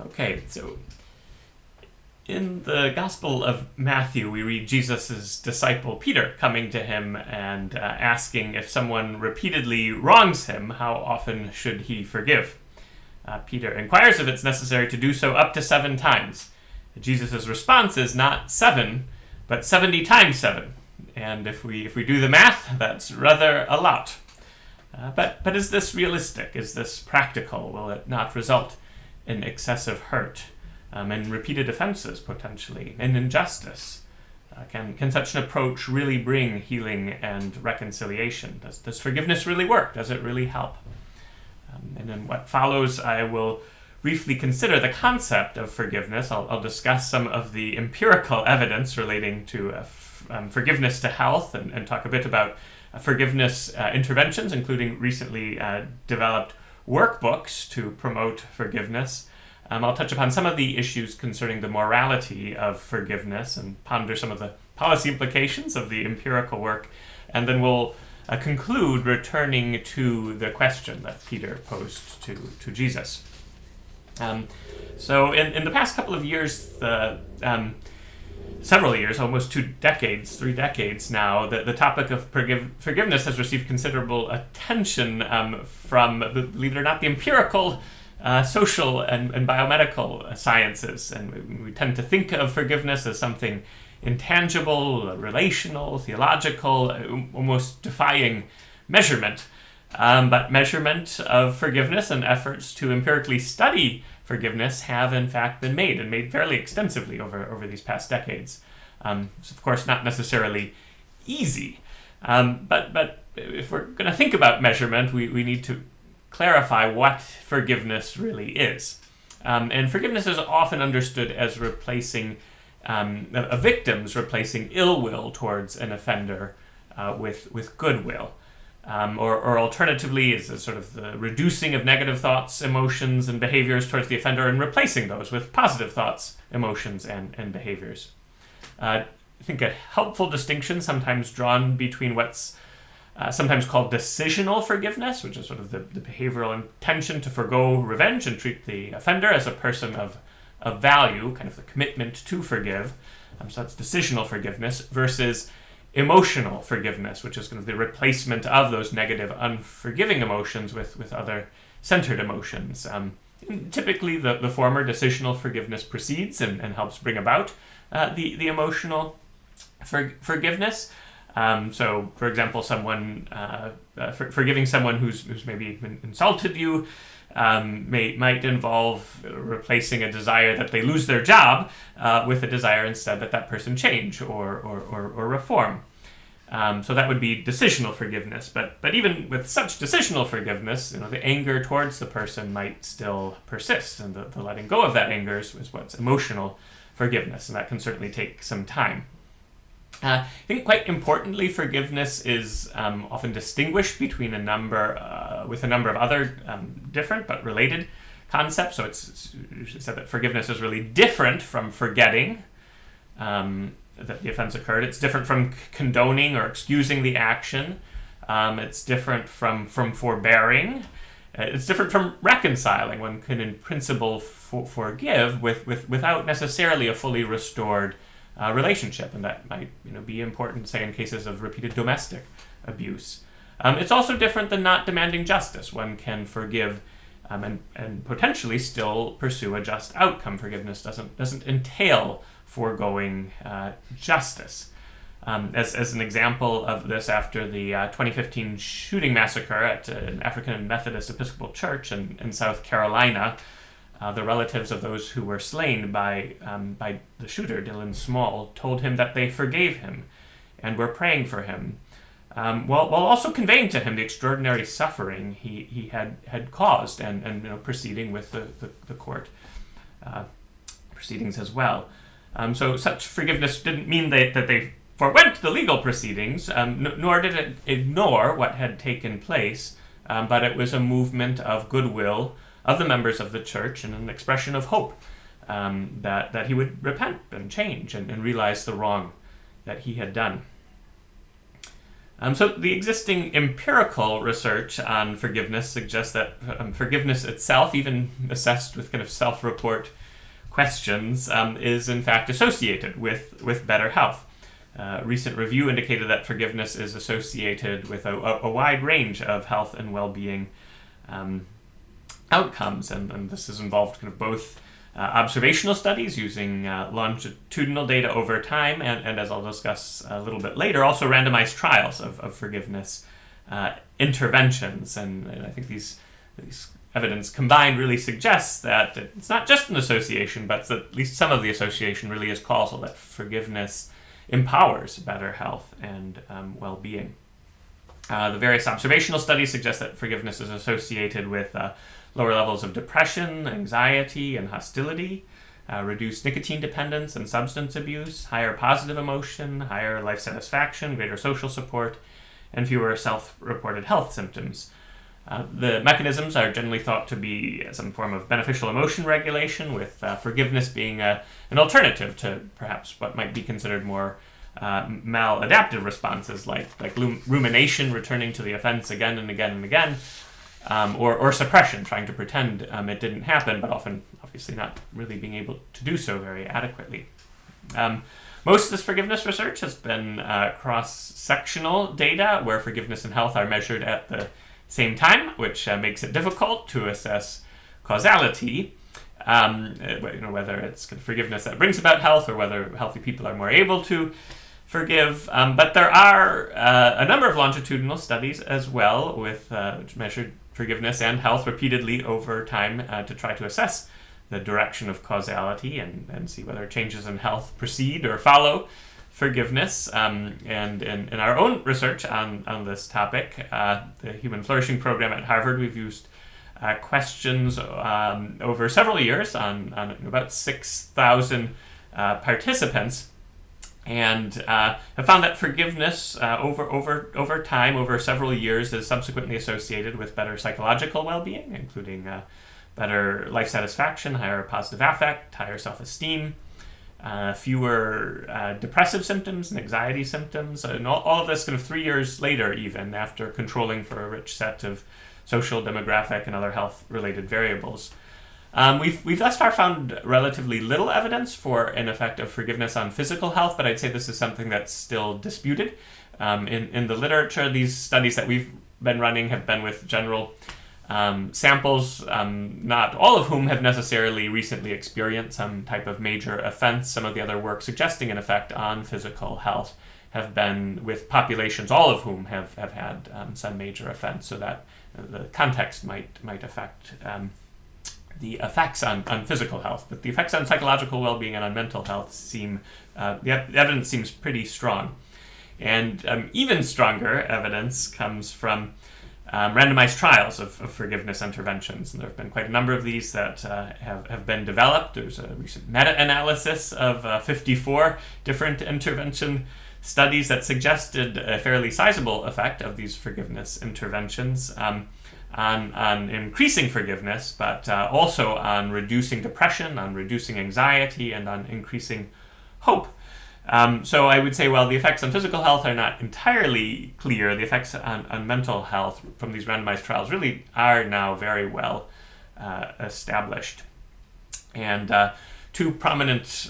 Okay, so in the Gospel of Matthew, we read Jesus' disciple Peter coming to him and asking if someone repeatedly wrongs him, how often should he forgive? Peter inquires if it's necessary to do so up to 7 times. Jesus' response is not 7, but 70 times 7. And if we do the math, that's rather a lot. But is this realistic? Is this practical? Will it not result in excessive hurt and repeated offenses, potentially, and injustice? Can such an approach really bring healing and reconciliation? Does forgiveness really work? Does it really help? And in what follows, I will briefly consider the concept of forgiveness. I'll discuss some of the empirical evidence relating to forgiveness to health and talk a bit about forgiveness interventions, including recently developed workbooks to promote forgiveness. I'll touch upon some of the issues concerning the morality of forgiveness and ponder some of the policy implications of the empirical work. And then we'll conclude returning to the question that Peter posed to Jesus. So in the past couple of years, several years, almost 2 decades, 3 decades now, the topic of forgiveness has received considerable attention from, believe it or not, the empirical, social, and biomedical sciences. And we tend to think of forgiveness as something intangible, relational, theological, almost defying measurement. But measurement of forgiveness and efforts to empirically study forgiveness have in fact been made, and made fairly extensively over these past decades. It's of course not necessarily easy, but if we're going to think about measurement, we need to clarify what forgiveness really is. And forgiveness is often understood as replacing a victim's replacing ill will towards an offender with goodwill. Or alternatively, is a sort of the reducing of negative thoughts, emotions, and behaviors towards the offender and replacing those with positive thoughts, emotions, and behaviors. I think a helpful distinction sometimes drawn between what's sometimes called decisional forgiveness, which is sort of the behavioral intention to forgo revenge and treat the offender as a person of value, kind of the commitment to forgive. So that's decisional forgiveness, versus emotional forgiveness, which is kind of the replacement of those negative, unforgiving emotions with other centered emotions. Typically, the former, decisional forgiveness, precedes and helps bring about the emotional forgiveness. So, for example, someone forgiving someone who's maybe insulted you might involve replacing a desire that they lose their job with a desire instead that person change or reform. So that would be decisional forgiveness. But even with such decisional forgiveness, the anger towards the person might still persist, and the letting go of that anger is what's emotional forgiveness, and that can certainly take some time. I think quite importantly, forgiveness is often distinguished between a number of other different but related concepts. So it's said that forgiveness is really different from forgetting that the offense occurred. It's different from condoning or excusing the action. It's different from forbearing. It's different from reconciling. One can, in principle, forgive without necessarily a fully restored relationship, and that might be important, say, in cases of repeated domestic abuse. It's also different than not demanding justice. One can forgive and potentially still pursue a just outcome. Forgiveness doesn't entail foregoing justice. As an example of this, after the 2015 shooting massacre at an African Methodist Episcopal Church in South Carolina, the relatives of those who were slain by the shooter, Dylan Small, told him that they forgave him and were praying for him, while also conveying to him the extraordinary suffering he had caused, and proceeding with the court proceedings as well. So such forgiveness didn't mean that they forwent the legal proceedings, nor did it ignore what had taken place, but it was a movement of goodwill of the members of the church, and an expression of hope that he would repent and change and realize the wrong that he had done. So the existing empirical research on forgiveness suggests that forgiveness itself, even assessed with kind of self-report questions, is in fact associated with better health. Recent review indicated that forgiveness is associated with a wide range of health and well-being outcomes, and this has involved kind of both observational studies using longitudinal data over time, and as I'll discuss a little bit later, also randomized trials of forgiveness interventions. And I think these evidence combined really suggests that it's not just an association, but that at least some of the association really is causal, that forgiveness empowers better health and well-being. The various observational studies suggest that forgiveness is associated with lower levels of depression, anxiety, and hostility, reduced nicotine dependence and substance abuse, higher positive emotion, higher life satisfaction, greater social support, and fewer self-reported health symptoms. The mechanisms are generally thought to be some form of beneficial emotion regulation, with forgiveness being an alternative to perhaps what might be considered more maladaptive responses, like rumination, returning to the offense again and again and again, or suppression, trying to pretend it didn't happen, but often obviously not really being able to do so very adequately. Most of this forgiveness research has been cross-sectional data, where forgiveness and health are measured at the same time, which makes it difficult to assess causality, whether it's forgiveness that brings about health or whether healthy people are more able to forgive. But there are a number of longitudinal studies as well, which measured forgiveness and health repeatedly over time to try to assess the direction of causality and see whether changes in health precede or follow forgiveness. And in our own research on this topic, the Human Flourishing program at Harvard, we've used questions over several years on about 6,000 participants, and have found that forgiveness over time, over several years, is subsequently associated with better psychological well-being, including better life satisfaction, higher positive affect, higher self-esteem, fewer depressive symptoms and anxiety symptoms, and all of this kind of 3 years later, even after controlling for a rich set of social, demographic, and other health-related variables. We've thus far found relatively little evidence for an effect of forgiveness on physical health, but I'd say this is something that's still disputed. In the literature, these studies that we've been running have been with general samples, not all of whom have necessarily recently experienced some type of major offense. Some of the other work suggesting an effect on physical health have been with populations, all of whom have had some major offense, so that the context might affect the effects on physical health. But the effects on psychological well-being and on mental health the evidence seems pretty strong. And even stronger evidence comes from randomized trials of forgiveness interventions. And there have been quite a number of these that have been developed. There's a recent meta-analysis of 54 different intervention studies that suggested a fairly sizable effect of these forgiveness interventions on increasing forgiveness, but also on reducing depression, on reducing anxiety, and on increasing hope. So I would say, while the effects on physical health are not entirely clear, the effects on mental health from these randomized trials really are now very well established. And two prominent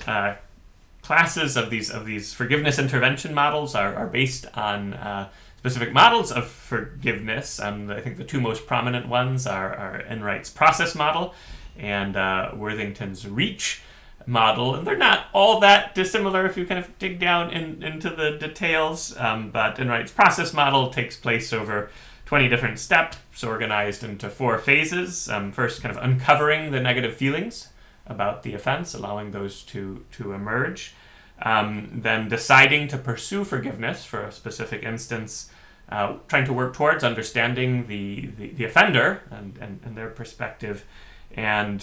classes of these forgiveness intervention models are based on specific models of forgiveness. I think the two most prominent ones are Enright's process model and Worthington's reach model. And they're not all that dissimilar if you kind of dig down into the details, but Enright's process model takes place over 20 different steps organized into 4 phases. First, kind of uncovering the negative feelings about the offense, allowing those to emerge. Then deciding to pursue forgiveness for a specific instance, trying to work towards understanding the offender and their perspective, and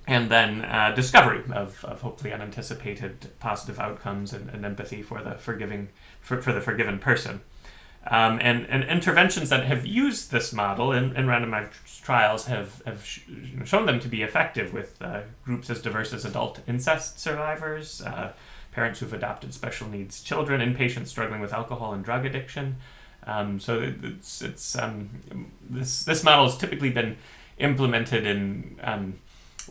then discovery of hopefully unanticipated positive outcomes and empathy for the forgiven person. And interventions that have used this model in randomized trials have shown them to be effective with groups as diverse as adult incest survivors, parents who've adopted special needs children, inpatients struggling with alcohol and drug addiction. So this model has typically been implemented in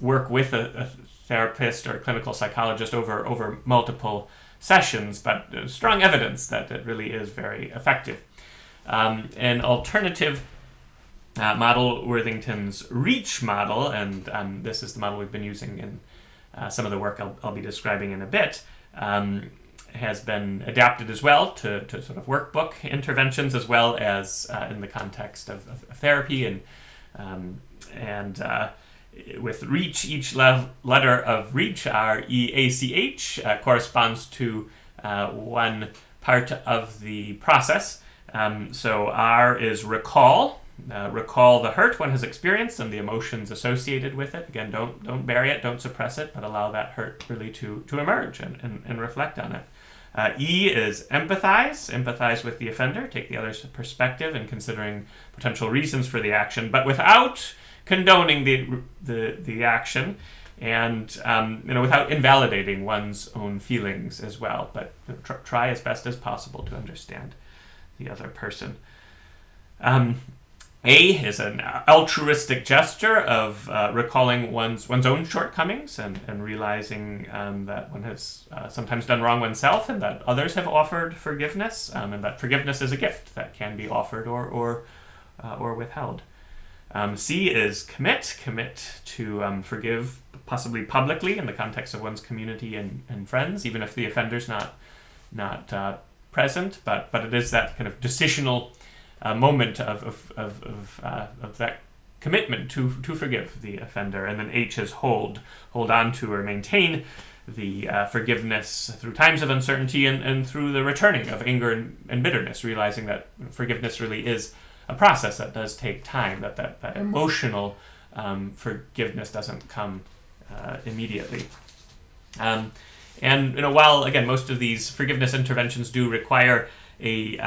work with a therapist or a clinical psychologist over multiple sessions, but strong evidence that it really is very effective. An alternative model, Worthington's REACH model, and this is the model we've been using in some of the work I'll be describing in a bit, has been adapted as well to sort of workbook interventions, as well as in the context of therapy. And with REACH, each letter of REACH, R-E-A-C-H, corresponds to one part of the process. So R is recall. Recall the hurt one has experienced and the emotions associated with it. Again, don't bury it, don't suppress it, but allow that hurt really to emerge and reflect on it. E is empathize. Empathize with the offender, take the other's perspective and considering potential reasons for the action, but without condoning the action, and without invalidating one's own feelings as well. But try as best as possible to understand the other person. A is an altruistic gesture of recalling one's own shortcomings and realizing that one has sometimes done wrong oneself and that others have offered forgiveness, and that forgiveness is a gift that can be offered or withheld. C is commit to forgive, possibly publicly in the context of one's community and friends, even if the offender's not present, but it is that kind of decisional moment of that commitment to forgive the offender. And then H is hold on to or maintain the forgiveness through times of uncertainty and through the returning of anger and bitterness, realizing that forgiveness really is a process that does take time, that emotional forgiveness doesn't come immediately. And while again most of these forgiveness interventions do require a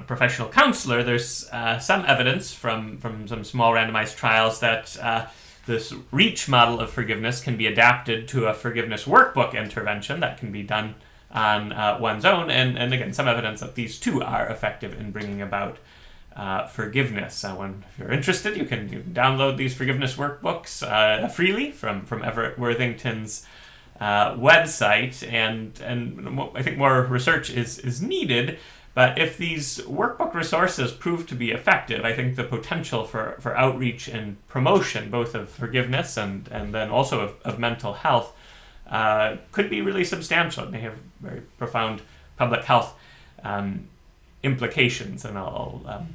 professional counselor, there's some evidence from some small randomized trials that this REACH model of forgiveness can be adapted to a forgiveness workbook intervention that can be done on one's own, and again some evidence that these two are effective in bringing about forgiveness. If you're interested, you can download these forgiveness workbooks freely from Everett Worthington's website, and I think more research is needed. But if these workbook resources prove to be effective, I think the potential for outreach and promotion, both of forgiveness and then also of mental health, could be really substantial. It may have very profound public health implications, and I'll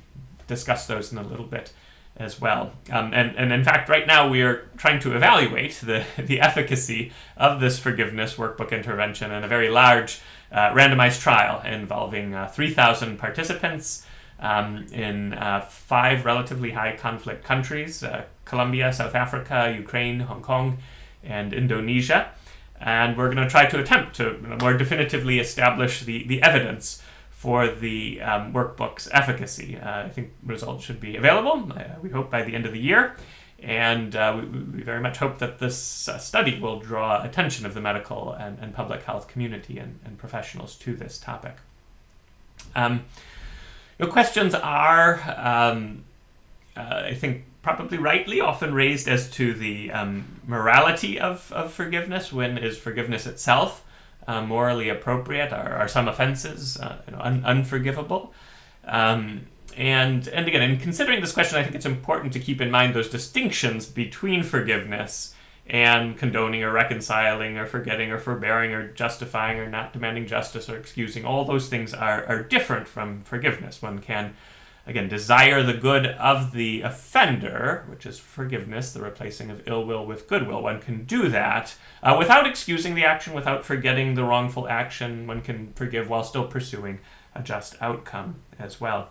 discuss those in a little bit as well. And in fact, right now we are trying to evaluate the efficacy of this forgiveness workbook intervention in a very large randomized trial involving 3,000 participants in 5 relatively high conflict countries, Colombia, South Africa, Ukraine, Hong Kong, and Indonesia. And we're going to try to attempt to more definitively establish the evidence for the workbook's efficacy. I think results should be available, we hope, by the end of the year. And we very much hope that this study will draw attention of the medical and public health community and professionals to this topic. Questions are, I think, probably rightly often raised as to the morality of forgiveness. When is forgiveness itself morally appropriate? Are some offenses unforgivable? And again, in considering this question, I think it's important to keep in mind those distinctions between forgiveness and condoning or reconciling or forgetting or forbearing or justifying or not demanding justice or excusing. All those things are different from forgiveness. One can, again, desire the good of the offender, which is forgiveness, the replacing of ill will with goodwill. One can do that without excusing the action, without forgetting the wrongful action. One can forgive while still pursuing a just outcome as well.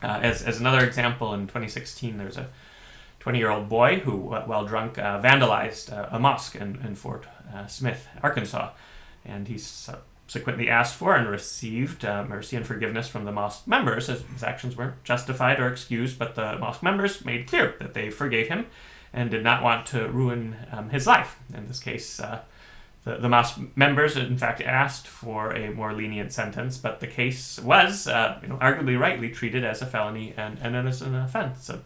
As another example, in 2016, there's a 20-year-old boy who, while drunk, vandalized a mosque in Fort Smith, Arkansas. And he subsequently asked for and received mercy and forgiveness from the mosque members. His actions weren't justified or excused, but the mosque members made clear that they forgave him and did not want to ruin his life. In this case, The mosque members, in fact, asked for a more lenient sentence, but the case was, arguably rightly treated as a felony and as an offense of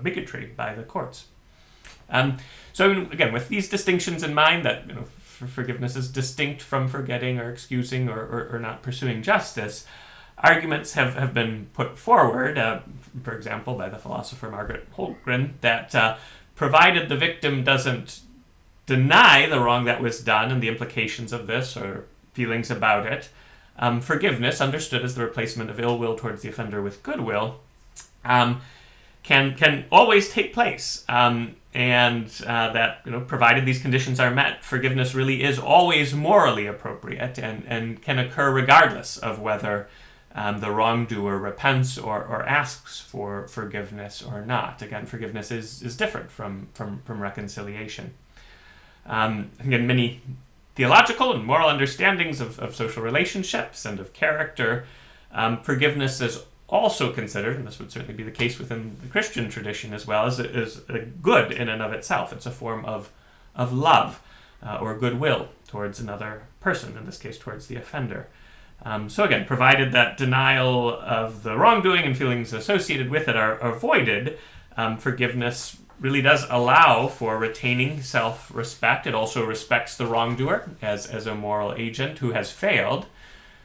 bigotry by the courts. So again, with these distinctions in mind, that forgiveness is distinct from forgetting or excusing or not pursuing justice, arguments have been put forward, for example, by the philosopher Margaret Holmgren, that provided the victim doesn't deny the wrong that was done and the implications of this or feelings about it, forgiveness, understood as the replacement of ill will towards the offender with goodwill, can always take place. And that, provided these conditions are met, forgiveness really is always morally appropriate and can occur regardless of whether the wrongdoer repents or asks for forgiveness or not. Again, forgiveness is different from reconciliation. Again, many theological and moral understandings of social relationships and of character, forgiveness is also considered, and this would certainly be the case within the Christian tradition as well, as a good in and of itself. It's a form of love or goodwill towards another person, in this case towards the offender. So again, provided that denial of the wrongdoing and feelings associated with it are avoided, forgiveness really does allow for retaining self-respect. It also respects the wrongdoer as a moral agent who has failed.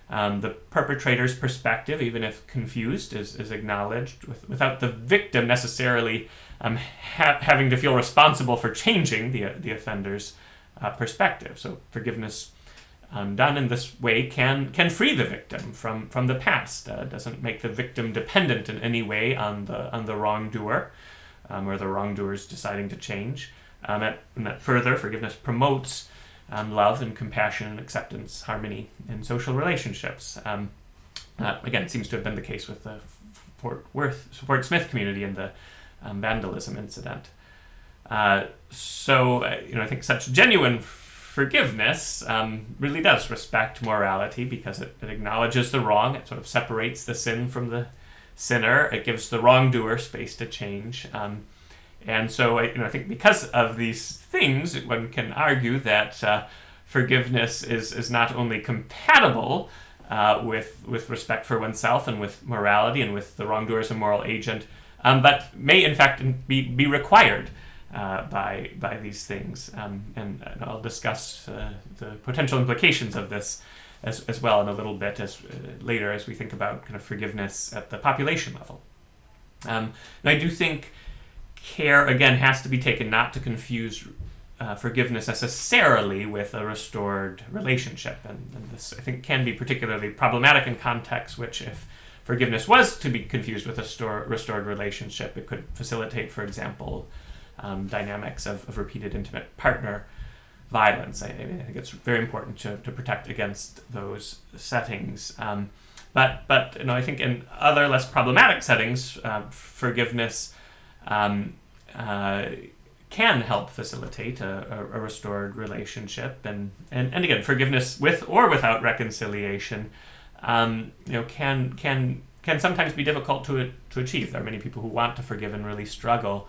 The perpetrator's perspective, even if confused, is acknowledged without the victim necessarily having to feel responsible for changing the offender's perspective. So forgiveness done in this way can free the victim from the past. Doesn't make the victim dependent in any way on the wrongdoer or the wrongdoer's deciding to change. And that further, forgiveness promotes love and compassion and acceptance, harmony in social relationships. Again, seems to have been the case with the Fort Smith community and the vandalism incident. So I think such genuine forgiveness really does respect morality, because it acknowledges the wrong. It sort of separates the sin from the sinner. It gives the wrongdoer space to change. And so I think because of these things, one can argue that forgiveness is not only compatible with respect for oneself and with morality and with the wrongdoer as a moral agent, but may in fact be required by these things. And I'll discuss the potential implications of this as well in a little bit later as we think about kind of forgiveness at the population level. And I do think care, again, has to be taken not to confuse forgiveness necessarily with a restored relationship. And this, I think, can be particularly problematic in contexts which, if forgiveness was to be confused with a restored relationship, it could facilitate, for example, dynamics of repeated intimate partner violence. I think it's very important to protect against those settings. But I think in other less problematic settings, forgiveness can help facilitate a restored relationship, and again, forgiveness with or without reconciliation, can sometimes be difficult to achieve. There are many people who want to forgive and really struggle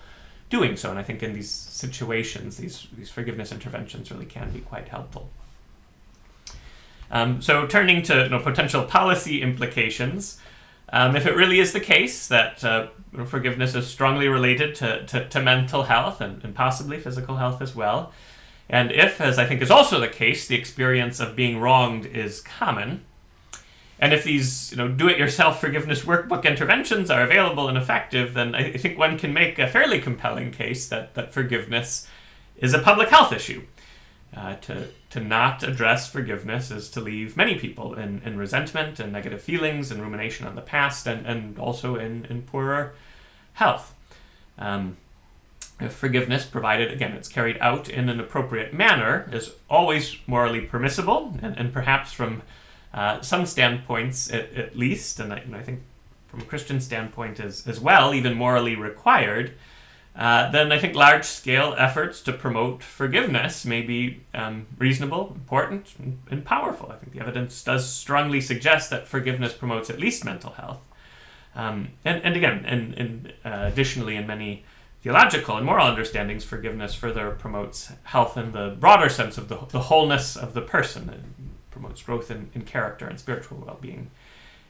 doing so, and I think in these situations, these forgiveness interventions really can be quite helpful. So turning to potential policy implications, if it really is the case that forgiveness is strongly related to mental health and possibly physical health as well, and if, as I think is also the case, the experience of being wronged is common, and if these do-it-yourself forgiveness workbook interventions are available and effective, then I think one can make a fairly compelling case that forgiveness is a public health issue. To not address forgiveness is to leave many people in resentment and negative feelings and rumination on the past, and also in poorer health. If forgiveness, provided, again, it's carried out in an appropriate manner, is always morally permissible, and perhaps from some standpoints at least, and I think from a Christian standpoint as well, even morally required, then I think large-scale efforts to promote forgiveness may be reasonable, important, and powerful. I think the evidence does strongly suggest that forgiveness promotes at least mental health. And again, and additionally, in many theological and moral understandings, forgiveness further promotes health in the broader sense of the wholeness of the person. It promotes growth in character and spiritual well-being,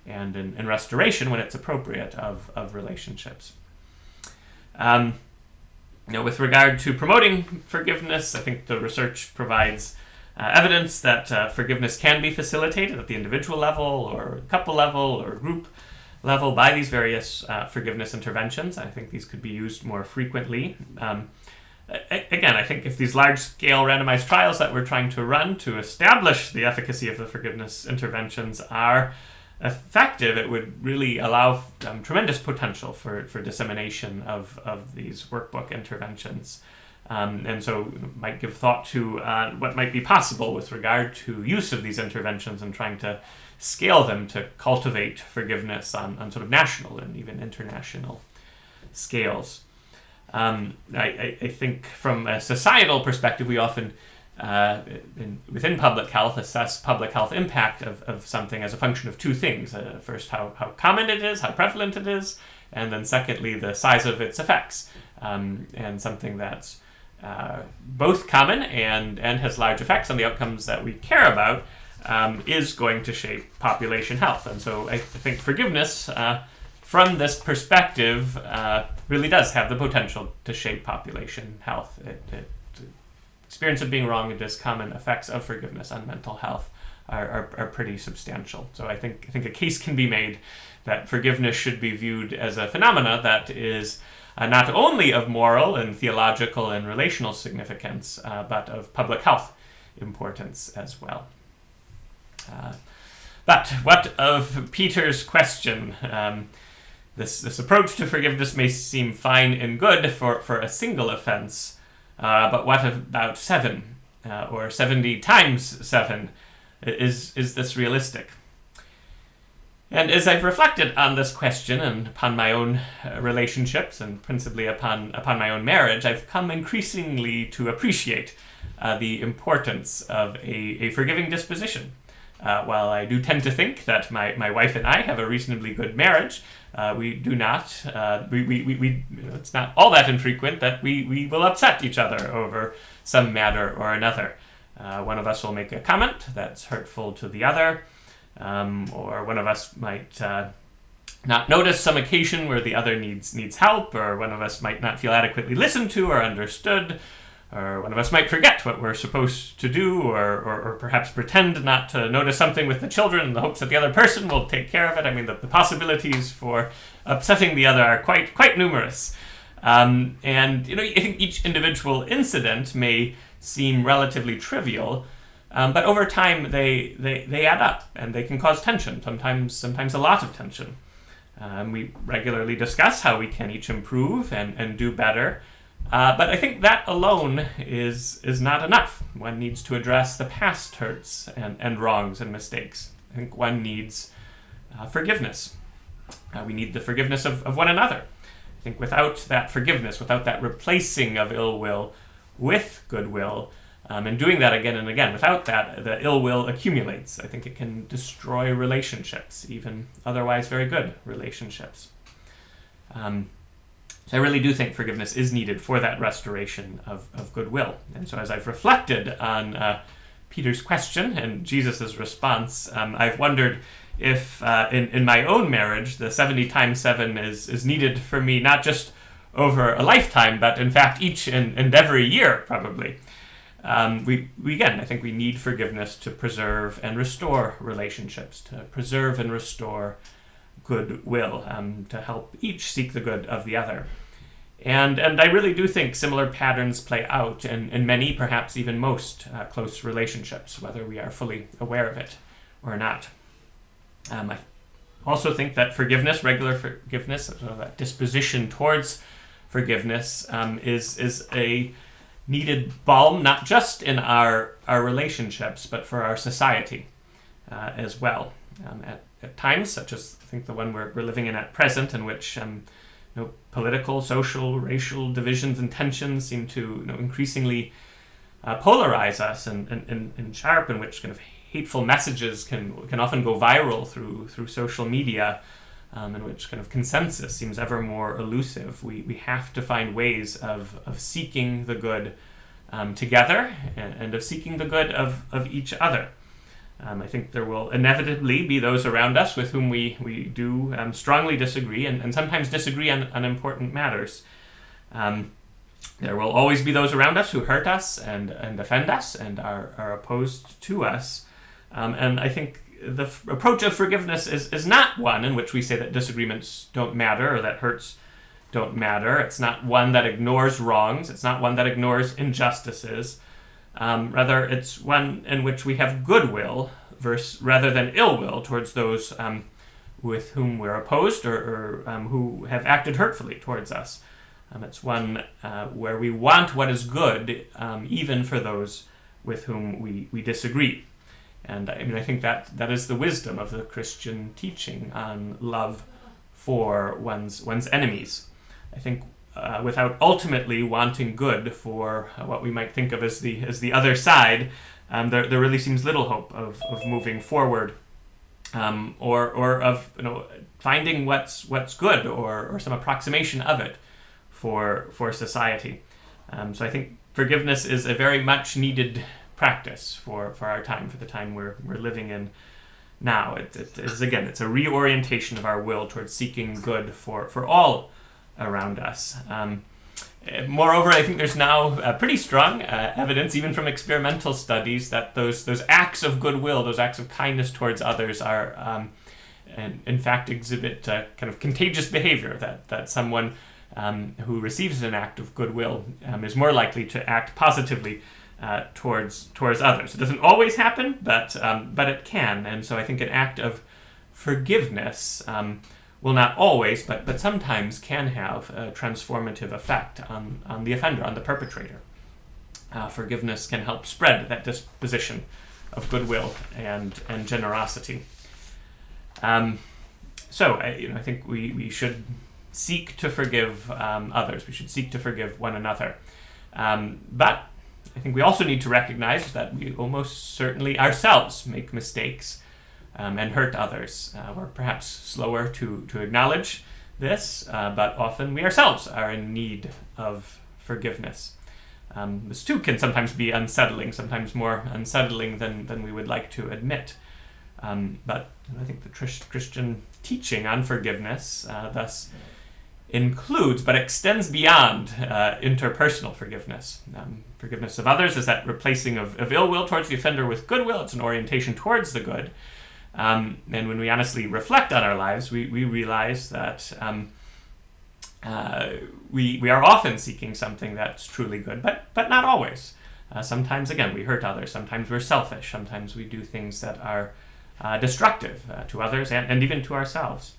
and in restoration, when it's appropriate, of relationships. With regard to promoting forgiveness, I think the research provides evidence that forgiveness can be facilitated at the individual level or couple level or group level by these various forgiveness interventions. I think these could be used more frequently. Again, I think if these large-scale randomized trials that we're trying to run to establish the efficacy of the forgiveness interventions are effective, it would really allow tremendous potential for dissemination of these workbook interventions. And so might give thought to what might be possible with regard to use of these interventions and trying to scale them to cultivate forgiveness on sort of national and even international scales. I think from a societal perspective, we often, within public health, assess public health impact of something as a function of two things. First, how common it is, how prevalent it is, and then secondly, the size of its effects. And something that's both common and has large effects on the outcomes that we care about is going to shape population health. And so I think forgiveness, from this perspective, really does have the potential to shape population health. Experience of being wrong and its common effects of forgiveness on mental health are pretty substantial. So I think a case can be made that forgiveness should be viewed as a phenomena that is not only of moral and theological and relational significance, but of public health importance as well. But what of Peter's question? This approach to forgiveness may seem fine and good for a single offense, but what about 7 or 70 times 7? Is this realistic? And as I've reflected on this question and upon my own relationships and principally upon my own marriage, I've come increasingly to appreciate the importance of a forgiving disposition. While I do tend to think that my wife and I have a reasonably good marriage, we do not. It's not all that infrequent that we will upset each other over some matter or another. One of us will make a comment that's hurtful to the other, or one of us might not notice some occasion where the other needs help, or one of us might not feel adequately listened to or understood, or one of us might forget what we're supposed to do, or perhaps pretend not to notice something with the children in the hopes that the other person will take care of it. I mean, the possibilities for upsetting the other are quite numerous. And I think each individual incident may seem relatively trivial, but over time they add up and they can cause tension, sometimes a lot of tension. We regularly discuss how we can each improve and do better. But I think that alone is not enough. One needs to address the past hurts and wrongs and mistakes. I think one needs forgiveness. We need the forgiveness of one another. I think without that forgiveness, without that replacing of ill will with goodwill, and doing that again and again, without that, the ill will accumulates. I think it can destroy relationships, even otherwise very good relationships. So I really do think forgiveness is needed for that restoration of goodwill. And so as I've reflected on Peter's question and Jesus' response, I've wondered if in my own marriage, the 70 times 7 is needed for me, not just over a lifetime, but in fact each and every year, probably. We again, I think we need forgiveness to preserve and restore relationships, to preserve and restore goodwill, to help each seek the good of the other. And I really do think similar patterns play out in many, perhaps even most, close relationships, whether we are fully aware of it or not. I also think that forgiveness, regular forgiveness, that disposition towards forgiveness, is a needed balm, not just in our relationships, but for our society as well. At times, such as I think the one we're living in at present, in which political, social, racial divisions and tensions seem to increasingly polarize us and sharpen, which kind of hateful messages can often go viral through social media. in which kind of consensus seems ever more elusive. We have to find ways of seeking the good together, and of seeking the good of each other. I think there will inevitably be those around us with whom we do strongly disagree, and sometimes disagree on important matters. There will always be those around us who hurt us and offend us and are opposed to us. And I think the approach of forgiveness is not one in which we say that disagreements don't matter or that hurts don't matter. It's not one that ignores wrongs. It's not one that ignores injustices. Rather, it's one in which we have goodwill rather than ill will towards those with whom we're opposed or who have acted hurtfully towards us. It's one where we want what is good, even for those with whom we disagree. And I think that is the wisdom of the Christian teaching on love for one's enemies. I think without ultimately wanting good for what we might think of as the other side, there really seems little hope of moving forward, or of finding what's good or some approximation of it for society. So I think forgiveness is a very much needed practice for our time, for the time we're living in now. It is, again, it's a reorientation of our will towards seeking good for all around us. Moreover, I think there's now pretty strong evidence, even from experimental studies, that those acts of goodwill, those acts of kindness towards others are, in fact, exhibit kind of contagious behavior, that someone who receives an act of goodwill is more likely to act positively towards others. It doesn't always happen, but it can. And so I think an act of forgiveness will not always, but sometimes can have a transformative effect on the offender, on the perpetrator. Forgiveness can help spread that disposition of goodwill and generosity. So I think we should seek to forgive others. We should seek to forgive one another. But I think we also need to recognize that we almost certainly ourselves make mistakes and hurt others. We're perhaps slower to acknowledge this, but often we ourselves are in need of forgiveness. This too can sometimes be unsettling, sometimes more unsettling than we would like to admit. But I think the Christian teaching on forgiveness thus includes but extends beyond interpersonal forgiveness. Forgiveness of others is that replacing of ill will towards the offender with goodwill. It's an orientation towards the good. And when we honestly reflect on our lives, we realize that we are often seeking something that's truly good, but not always. Sometimes, again, we hurt others. Sometimes we're selfish. Sometimes we do things that are destructive to others and even to ourselves.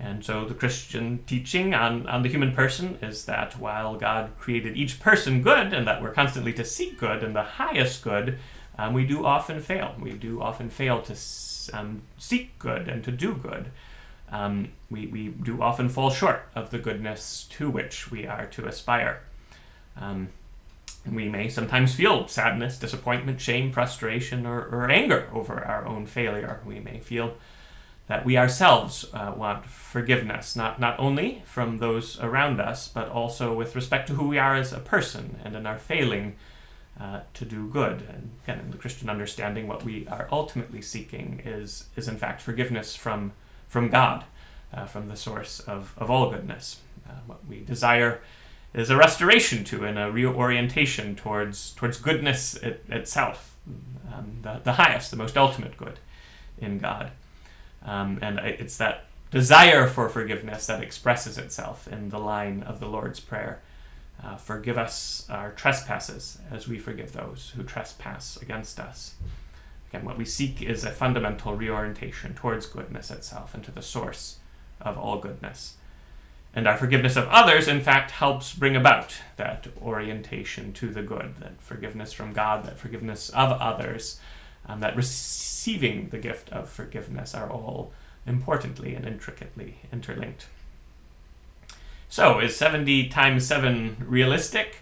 And so the Christian teaching on the human person is that while God created each person good, and that we're constantly to seek good and the highest good, we do often fail. We do often fail to seek good and to do good. We do often fall short of the goodness to which we are to aspire. We may sometimes feel sadness, disappointment, shame, frustration, or anger over our own failure. We may feel that we ourselves want forgiveness, not only from those around us, but also with respect to who we are as a person and in our failing to do good. And again, in the Christian understanding, what we are ultimately seeking is in fact forgiveness from God, from the source of all goodness. What we desire is a restoration to and a reorientation towards goodness itself, the highest, the most ultimate good in God. And it's that desire for forgiveness that expresses itself in the line of the Lord's Prayer. Forgive us our trespasses as we forgive those who trespass against us. Again, what we seek is a fundamental reorientation towards goodness itself and to the source of all goodness. And our forgiveness of others, in fact, helps bring about that orientation to the good, that forgiveness from God, that forgiveness of others, that receiving the gift of forgiveness are all importantly and intricately interlinked. So, is 70 times 7 realistic?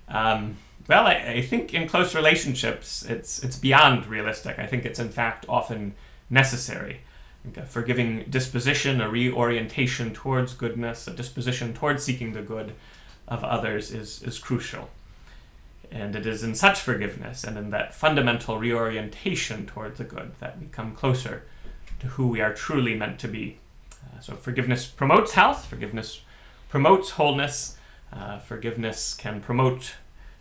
Well, I think in close relationships, it's beyond realistic. I think it's in fact often necessary. think a forgiving disposition, a reorientation towards goodness, a disposition towards seeking the good of others is crucial. And it is in such forgiveness and in that fundamental reorientation towards the good that we come closer to who we are truly meant to be. So forgiveness promotes health, forgiveness promotes wholeness, forgiveness can promote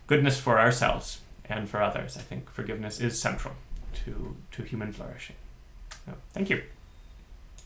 goodness for ourselves and for others. I think forgiveness is central to human flourishing. So, thank you.